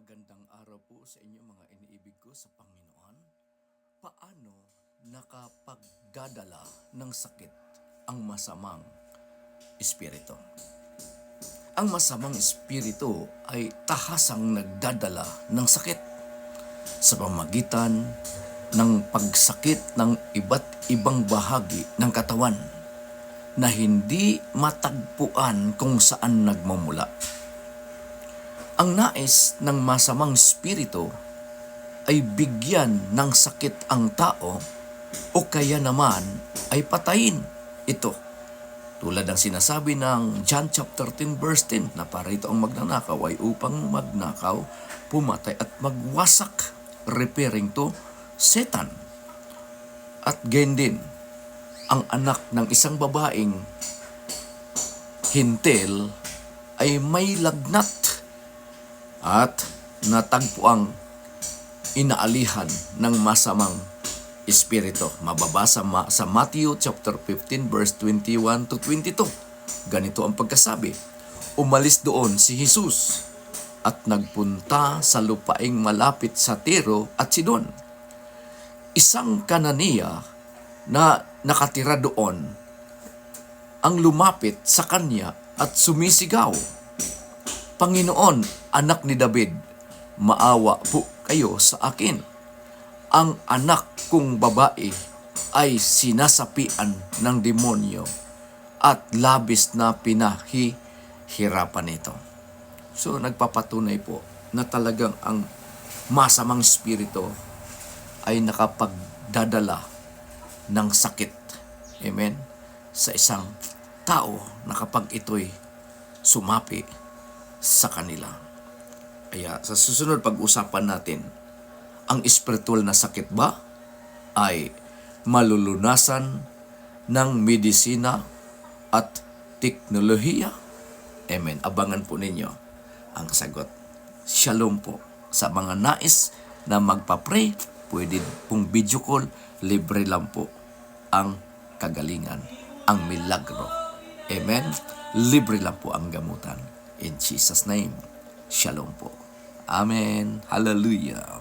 Magandang araw po sa inyo mga iniibig ko sa Panginoon. Paano nakapagdadala ng sakit ang masamang espiritu? Ang masamang espiritu ay tahasang nagdadala ng sakit sa pamamagitan ng pagsakit ng iba't ibang bahagi ng katawan na hindi matagpuan kung saan nagmumula. Ang nais ng masamang espiritu ay bigyan ng sakit ang tao o kaya naman ay patayin ito. Tulad ng sinasabi ng John chapter 10 verse 10 na parito ang magnanakaw ay upang magnakaw, pumatay at magwasak, referring to Satan. At gayon din, ang anak ng isang babaeng hintil ay may lagnat at natagpo ang inaalihan ng masamang espiritu. Mababasa sa Matthew chapter 15 verse 21 to 22. Ganito ang pagkasabi: umalis doon si Jesus at nagpunta sa lupaing malapit sa Tiro at Sidon. Isang Kananiya na nakatira doon ang lumapit sa kanya at sumisigaw, Panginoon, anak ni David, maawa po kayo sa akin. Ang anak kong babae ay sinasapian ng demonyo at labis na pinahihirapan nito. So nagpapatunay po na talagang ang masamang espiritu ay nakapagdadala ng sakit. Amen? Sa isang tao na kapag ito'y sumapi sa kanila. Kaya sa susunod pag-usapan natin, ang espiritual na sakit ba ay malulunasan ng medisina at teknolohiya? Amen. Abangan po ninyo ang sagot. Shalom po. Sa mga nais na magpa-pray, pwede pong video call, libre lang po ang kagalingan, ang milagro. Amen. Libre lang po ang gamutan. In Jesus' name, shalom po. Amen. Hallelujah.